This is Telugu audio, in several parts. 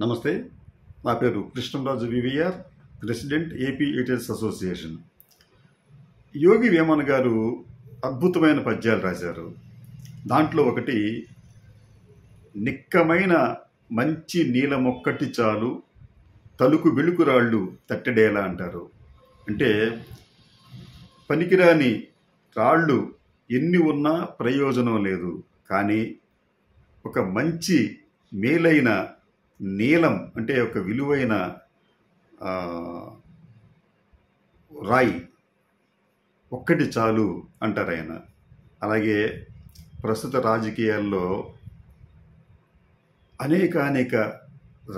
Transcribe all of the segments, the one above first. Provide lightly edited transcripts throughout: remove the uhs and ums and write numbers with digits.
నమస్తే. నా పేరు Krishnamraju V V R, president AP editors association. Yogi Vemana గారు అద్భుతమైన పద్యాలు రాశారు. దాంట్లో ఒకటి, నిక్కమైన మంచి నీలమొక్కటి చాలు తలుకు వెలుకురాళ్ళు తట్టెడేలా అంటారు. అంటే పనికిరాని రాళ్ళు ఎన్ని ఉన్నా ప్రయోజనం లేదు, కానీ ఒక మంచి మేలైన నీలం అంటే ఒక విలువైన రాయి ఒక్కటి చాలు అంటారు ఆయన. అలాగే ప్రస్తుత రాజకీయాల్లో అనేక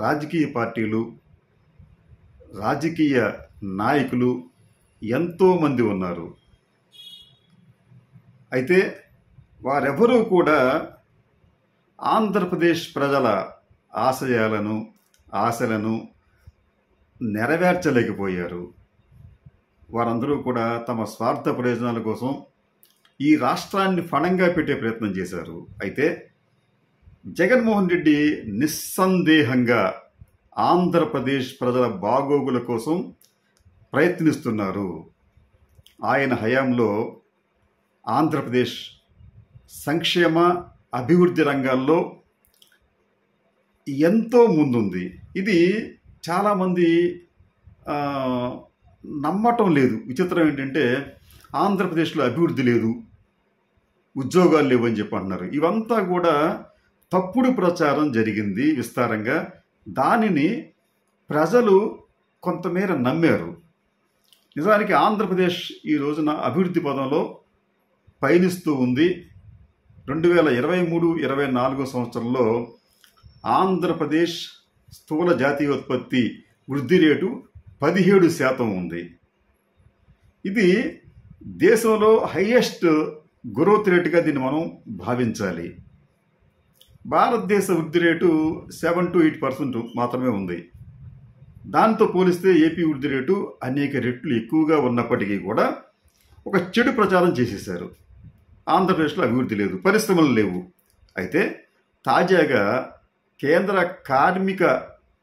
రాజకీయ పార్టీలు, రాజకీయ నాయకులు ఎంతోమంది ఉన్నారు. అయితే వారెవరూ కూడా ఆంధ్రప్రదేశ్ ప్రజల ఆశలను నెరవేర్చలేకపోయారు. వారందరూ కూడా తమ స్వార్థ ప్రయోజనాల కోసం ఈ రాష్ట్రాన్ని ఫణంగా పెట్టే ప్రయత్నం చేశారు. అయితే జగన్మోహన్ రెడ్డి నిస్సందేహంగా ఆంధ్రప్రదేశ్ ప్రజల బాగోగుల కోసం ప్రయత్నిస్తున్నారు. ఆయన హయాంలో ఆంధ్రప్రదేశ్ సంక్షేమ అభివృద్ధి రంగాల్లో ఎంతో ముందుంది. ఇది చాలామంది నమ్మటం లేదు. విచిత్రం ఏంటంటే ఆంధ్రప్రదేశ్లో అభివృద్ధి లేదు, ఉద్యోగాలు లేవు అని చెప్పి అంటున్నారు. ఇవంతా కూడా తప్పుడు ప్రచారం జరిగింది విస్తారంగా. దానిని ప్రజలు కొంతమేర నమ్మారు. నిజానికి ఆంధ్రప్రదేశ్ ఈ రోజున అభివృద్ధి పదంలో పయనిస్తూ ఉంది. 2023-24 సంవత్సరంలో ఆంధ్రప్రదేశ్ స్థూల జాతీయోత్పత్తి వృద్ధి రేటు 17% ఉంది. ఇది దేశంలో హైయెస్ట్ గ్రోత్ రేటుగా దీన్ని మనం భావించాలి. భారతదేశ వృద్ధి రేటు 7 to 8% మాత్రమే ఉంది. దాంతో పోలిస్తే ఏపీ వృద్ధి రేటు అనేక రెట్లు ఎక్కువగా ఉన్నప్పటికీ కూడా ఒక చెడు ప్రచారం చేసేశారు. ఆంధ్రప్రదేశ్లో అభివృద్ధి లేదు, పరిశ్రమలు లేవు. అయితే తాజాగా కేంద్ర కార్మిక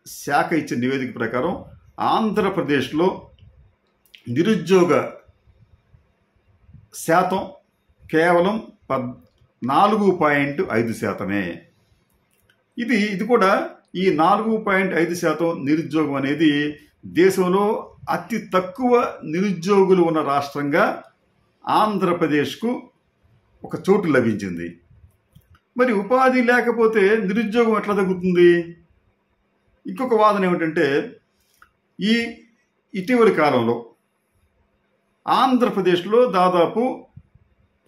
శాఖ ఇచ్చిన నివేదిక ప్రకారం ఆంధ్రప్రదేశ్లో నిరుద్యోగ శాతం కేవలం 4.5%. ఇది కూడా ఈ 4.5% నిరుద్యోగం అనేది దేశంలో అతి తక్కువ నిరుద్యోగులు ఉన్న రాష్ట్రంగా ఆంధ్రప్రదేశ్కు ఒక చోటు లభించింది. మరి ఉపాధి లేకపోతే నిరుద్యోగం ఎట్లా తగ్గుతుంది? ఇంకొక వాదన ఏమిటంటే, ఇటీవలి కాలంలో ఆంధ్రప్రదేశ్లో దాదాపు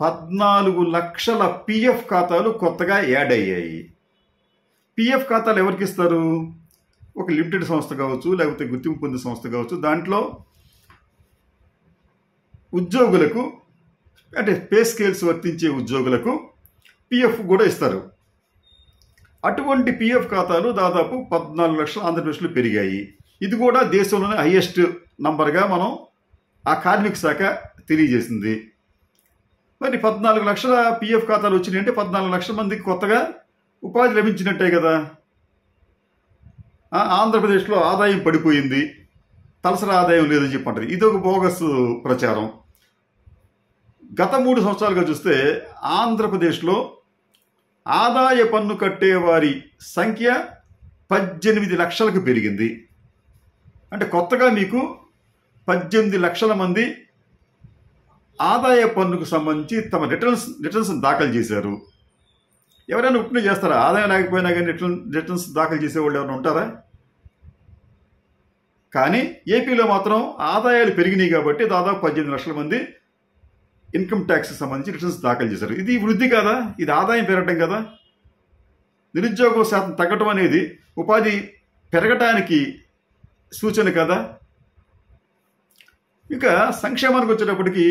14 లక్షల పిఎఫ్ ఖాతాలు కొత్తగా యాడ్ అయ్యాయి. పిఎఫ్ ఖాతాలు ఎవరికి ఇస్తారు? ఒక లిమిటెడ్ సంస్థ కావచ్చు, లేకపోతే గుర్తింపు పొందిన సంస్థ కావచ్చు. దాంట్లో ఉద్యోగులకు అంటే పే స్కేల్స్ వర్తించే ఉద్యోగులకు పిఎఫ్ కూడా ఇస్తారు. అటువంటి పిఎఫ్ ఖాతాలు దాదాపు 14 లక్షలు ఆంధ్రప్రదేశ్లో పెరిగాయి. ఇది కూడా దేశంలోనే హైయెస్ట్ నంబర్గా మనం ఆ కార్మిక శాఖ తెలియజేసింది. మరి 14 లక్షల పిఎఫ్ ఖాతాలు వచ్చినాయి అంటే 14 లక్షల మందికి కొత్తగా ఉపాధి లభించినట్టే కదా. ఆంధ్రప్రదేశ్లో ఆదాయం పడిపోయింది, తలసరి ఆదాయం లేదని చెప్పంటారు. ఇది ఒక బోగస్ ప్రచారం. గత 3 సంవత్సరాలుగా చూస్తే ఆంధ్రప్రదేశ్లో ఆదాయ పన్ను కట్టేవారి సంఖ్య 18 లక్షలకు పెరిగింది. అంటే కొత్తగా మీకు 18 లక్షల మంది ఆదాయ పన్నుకు సంబంధించి తమ రిటర్న్స్ దాఖలు చేశారు. ఎవరైనా ఉప్పునే చేస్తారా? ఆదాయం లేకపోయినా కానీ రిటర్న్స్ దాఖలు చేసేవాళ్ళు ఎవరైనా ఉంటారా? కానీ ఏపీలో మాత్రం ఆదాయాలు పెరిగినాయి కాబట్టి దాదాపు 18 లక్షల మంది ఇన్కమ్ ట్యాక్స్ సంబంధించి రిటర్న్స్ దాఖలు చేశారు. ఇది వృద్ధి కదా, ఇది ఆదాయం పెరగటం కదా. నిరుద్యోగ శాతం తగ్గటం అనేది ఉపాధి పెరగటానికి సూచన కదా. ఇక సంక్షేమానికి వచ్చేటప్పటికి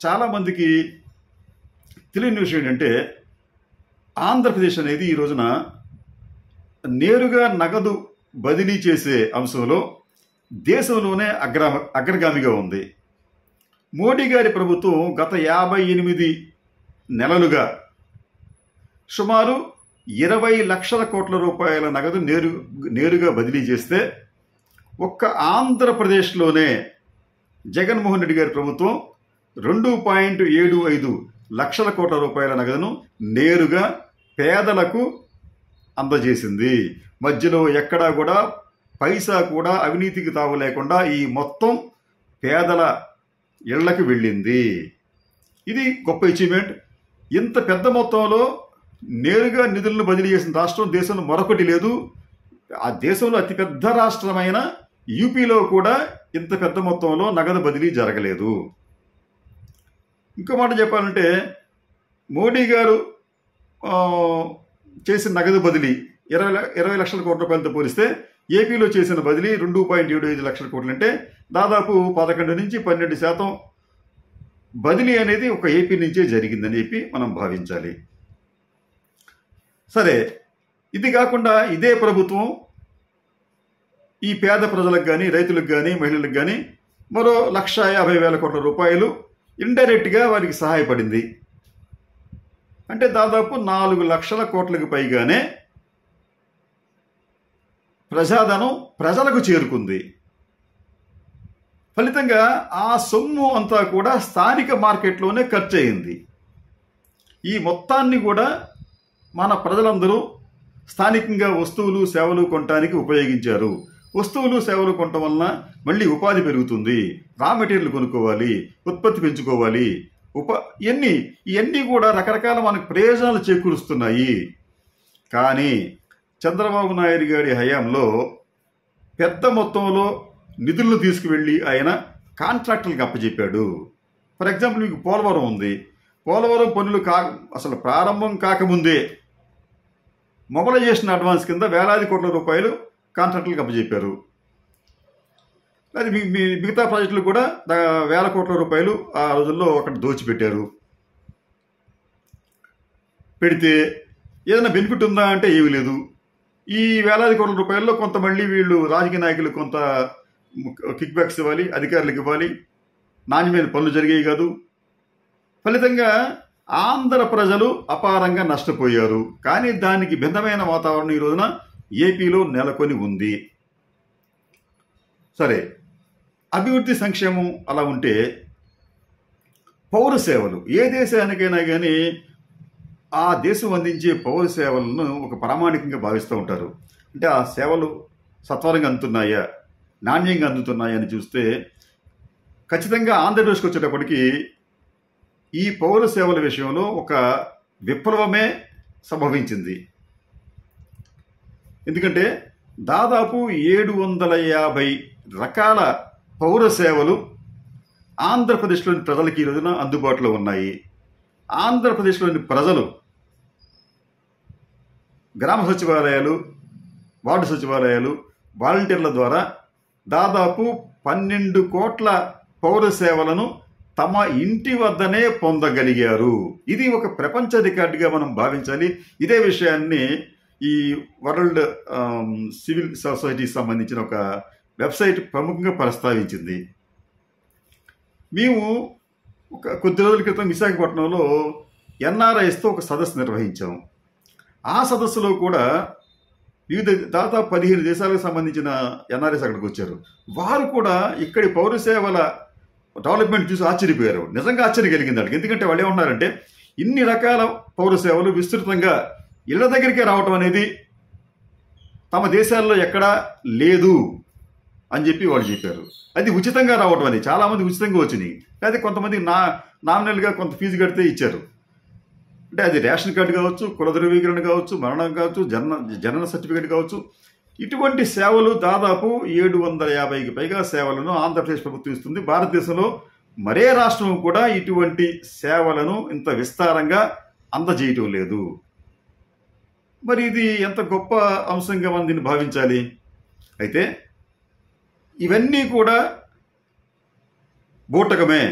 చాలామందికి తెలియని విషయం ఏంటంటే, ఆంధ్రప్రదేశ్ అనేది ఈ రోజున నేరుగా నగదు బదిలీ చేసే అంశంలో దేశంలోనే అగ్రగామిగా ఉంది. మోడీ గారి ప్రభుత్వం గత 58 నెలలుగా సుమారు 20 లక్షల కోట్ల రూపాయల నగదు నేరుగా బదిలీ చేస్తే ఒక్క ఆంధ్రప్రదేశ్లోనే జగన్మోహన్ రెడ్డి గారి ప్రభుత్వం 2.75 లక్షల కోట్ల రూపాయల నగదును నేరుగా పేదలకు అందజేసింది. మధ్యలో ఎక్కడా కూడా పైసా కూడా అవినీతికి తావు లేకుండా ఈ మొత్తం పేదల ఇళ్లకు వెళ్ళింది. ఇది గొప్ప అచీవ్మెంట్. ఇంత పెద్ద మొత్తంలో నేరుగా నిధులను బదిలీ చేసిన రాష్ట్రం దేశంలో మరొకటి లేదు. ఆ దేశంలో అతిపెద్ద రాష్ట్రమైన యూపీలో కూడా ఇంత పెద్ద మొత్తంలో నగదు బదిలీ జరగలేదు. ఇంకో మాట చెప్పాలంటే మోడీ గారు చేసిన నగదు బదిలీ 20 లక్షల కోట్ల రూపాయలతో పోలిస్తే ఏపీలో చేసిన బదిలీ 2.75 లక్షల కోట్లు, అంటే దాదాపు 11 నుంచి 12% బదిలీ అనేది ఒక ఏపీ నుంచే జరిగిందని చెప్పి మనం భావించాలి. సరే, ఇది కాకుండా ఇదే ప్రభుత్వం ఈ పేద ప్రజలకు కానీ, రైతులకు కానీ, మహిళలకు కానీ మరో 1,50,000 కోట్ల రూపాయలు ఇండైరెక్ట్గా వారికి సహాయపడింది. అంటే దాదాపు 4 లక్షల కోట్లకు పైగానే ప్రజాధనం ప్రజలకు చేరుకుంది. ఫలితంగా ఆ సొమ్ము అంతా కూడా స్థానిక మార్కెట్లోనే ఖర్చు అయింది. ఈ మొత్తాన్ని కూడా మన ప్రజలందరూ స్థానికంగా వస్తువులు సేవలు కొనడానికి ఉపయోగించారు. వస్తువులు సేవలు కొనటం వలన మళ్ళీ ఉపాధి పెరుగుతుంది, రా మెటీరియల్ కొనుక్కోవాలి, ఉత్పత్తి పెంచుకోవాలి, ఇవన్నీ కూడా రకరకాల మనకు ప్రయోజనాలు చేకూరుస్తున్నాయి. కానీ చంద్రబాబు నాయుడు గారి హయాంలో పెద్ద మొత్తంలో నిధులను తీసుకువెళ్ళి ఆయన కాంట్రాక్టర్లకు అప్పచెప్పాడు. ఫర్ ఎగ్జాంపుల్, మీకు పోలవరం ఉంది. పోలవరం పనులు అసలు ప్రారంభం కాకముందే మొబలైజేషన్ అడ్వాన్స్ కింద వేలాది కోట్ల రూపాయలు కాంట్రాక్టర్లకు అప్పచెప్పారు. అది మిగతా ప్రాజెక్టులు కూడా వేల కోట్ల రూపాయలు ఆ రోజుల్లో అక్కడ దోచిపెట్టారు. పెడితే ఏదైనా బెనిఫిట్ ఉందా అంటే ఏమీ లేదు. ఈ వేలాది కోట్ల రూపాయల్లో కొంత మళ్ళీ వీళ్ళు రాజకీయ నాయకులు కొంత కిక్ బ్యాక్స్ ఇవ్వాలి, అధికారులకు ఇవ్వాలి, నాణ్యమైన పనులు జరిగేవి కాదు. ఫలితంగా ఆంధ్ర ప్రజలు అపారంగా నష్టపోయారు. కానీ దానికి భిన్నమైన వాతావరణం ఈ రోజున ఏపీలో నెలకొని ఉంది. సరే, అభివృద్ధి సంక్షేమం అలా ఉంటే పౌర సేవలు, ఏ దేశానికైనా కానీ ఆ దేశం అందించే పౌర సేవలను ఒక ప్రామాణికంగా భావిస్తూ ఉంటారు. అంటే ఆ సేవలు సత్వరంగా అందుతున్నాయా, నాణ్యంగా అందుతున్నాయా అని చూస్తే ఖచ్చితంగా ఆంధ్రప్రదేశ్కి వచ్చేటప్పటికి ఈ పౌర సేవల విషయంలో ఒక విప్లవమే సంభవించింది. ఎందుకంటే దాదాపు 750 రకాల పౌర సేవలు ఆంధ్రప్రదేశ్లోని ప్రజలకి ఈ రోజున అందుబాటులో ఉన్నాయి. ఆంధ్రప్రదేశ్లోని ప్రజలు గ్రామ సచివాలయాలు, వార్డు సచివాలయాలు, వాలంటీర్ల ద్వారా దాదాపు 12 కోట్ల పౌర సేవలను తమ ఇంటి వద్దనే పొందగలిగారు. ఇది ఒక ప్రపంచ రికార్డుగా మనం భావించాలి. ఇదే విషయాన్ని ఈ వరల్డ్ సివిల్ సొసైటీకి సంబంధించిన ఒక వెబ్సైట్ ప్రముఖంగా ప్రస్తావించింది. మేము కొద్ది రోజుల క్రితం విశాఖపట్నంలో ఎన్ఆర్ఐస్తో ఒక సదస్సు నిర్వహించాం. ఆ సదస్సులో కూడా దాదాపు 15 దేశాలకు సంబంధించిన ఎన్ఆర్ఐస్ అక్కడికి వచ్చారు. వారు కూడా ఇక్కడి పౌర సేవల డెవలప్మెంట్ చూసి ఆశ్చర్యపోయారు. నిజంగా ఆశ్చర్యం కలిగింది వాళ్ళకి. ఎందుకంటే వాళ్ళు ఏమన్నారంటే, ఇన్ని రకాల పౌర సేవలు విస్తృతంగా ఇళ్ల దగ్గరికే రావటం అనేది తమ దేశాల్లో ఎక్కడా లేదు అని చెప్పి వాళ్ళు చెప్పారు. అది ఉచితంగా రావటం అని. చాలామంది ఉచితంగా వచ్చినాయి, అయితే కొంతమంది నామినల్గా కొంత ఫీజు కడితే ఇచ్చారు. అంటే అది రేషన్ కార్డు కావచ్చు, కుల ధృవీకరణ కావచ్చు, మరణం కావచ్చు, జనన సర్టిఫికేట్ కావచ్చు. ఇటువంటి సేవలు దాదాపు 750కి పైగా సేవలను ఆంధ్రప్రదేశ్ ప్రభుత్వం ఇస్తుంది. భారతదేశంలో మరే రాష్ట్రం కూడా ఇటువంటి సేవలను ఇంత విస్తారంగా అందజేయటం లేదు. మరి ఇది ఎంత గొప్ప అంశంగా మనం దీన్ని భావించాలి. అయితే ఇవన్నీ కూడా బూటకమే,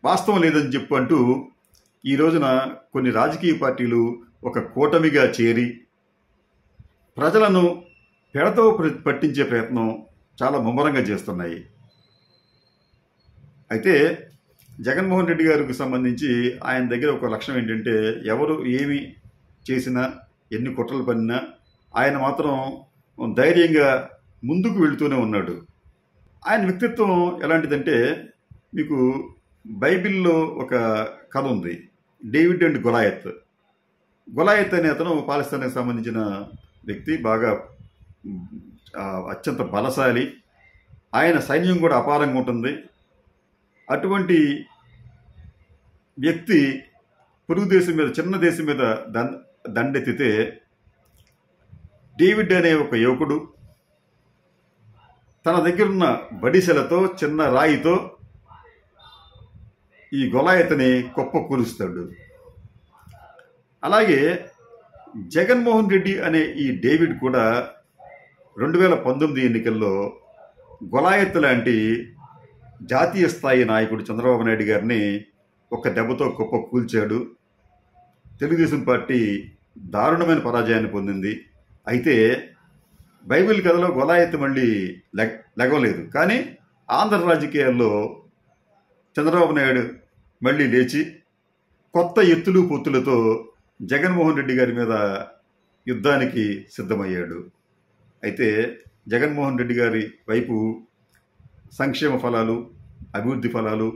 వాస్తవం లేదని చెప్పంటూ ఈ రోజున కొన్ని రాజకీయ పార్టీలు ఒక కూటమిగా చేరి ప్రజలను పెడతో పట్టించే ప్రయత్నం చాలా ముమ్మరంగా చేస్తున్నాయి. అయితే జగన్మోహన్ రెడ్డి గారికి సంబంధించి ఆయన దగ్గర ఒక లక్ష్యం ఏంటంటే, ఎవరు ఏమి చేసినా ఎన్ని కుట్రలు పడినా ఆయన మాత్రం ధైర్యంగా ముందుకు వెళుతూనే ఉన్నాడు. ఆయన వ్యక్తిత్వం ఎలాంటిదంటే, మీకు బైబిల్లో ఒక కథ ఉంది, డేవిడ్ అండ్ గొలాయత్. గొలాయత్ అనే అతను పాలస్తీనాకి సంబంధించిన వ్యక్తి, బాగా అత్యంత బలశాలి. ఆయన సైన్యం కూడా అపారంగా ఉంటుంది. అటువంటి వ్యక్తి పొరుగు దేశం మీద, చిన్న దేశం మీద దండెత్తితే, డేవిడ్ అనే ఒక యువకుడు తన దగ్గరున్న బడిసెలతో, చిన్న రాయితో ఈ గొలాయతని కుప్ప కూలుస్తాడు. అలాగే జగన్మోహన్ రెడ్డి అనే ఈ డేవిడ్ కూడా 2019 ఎన్నికల్లో గొలాయత్ లాంటి జాతీయ స్థాయి నాయకుడు చంద్రబాబు నాయుడు గారిని ఒక దెబ్బతో కుప్ప కూల్చాడు. తెలుగుదేశం పార్టీ దారుణమైన పరాజయాన్ని పొందింది. అయితే బైబిల్ కథలో గొలాయత్ మళ్ళీ లెగవలేదు. కానీ ఆంధ్ర రాజకీయాల్లో చంద్రబాబు నాయుడు మళ్ళీ లేచి కొత్త ఎత్తులు పొత్తులతో జగన్మోహన్ రెడ్డి గారి మీద యుద్ధానికి సిద్ధమయ్యాడు. అయితే జగన్మోహన్ రెడ్డి గారి వైపు సంక్షేమ ఫలాలు, అభివృద్ధి ఫలాలు,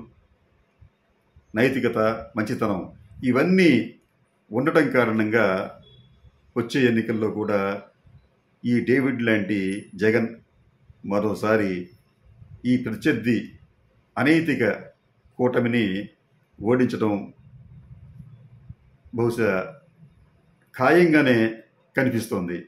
నైతికత, మంచితనం ఇవన్నీ ఉండటం కారణంగా వచ్చే ఎన్నికల్లో కూడా ఈ డేవిడ్ లాంటి జగన్ మరోసారి ఈ ప్రత్యర్థి అనైతిక కూటమిని ఓడించడం బహుశా ఖాయంగానే కనిపిస్తోంది.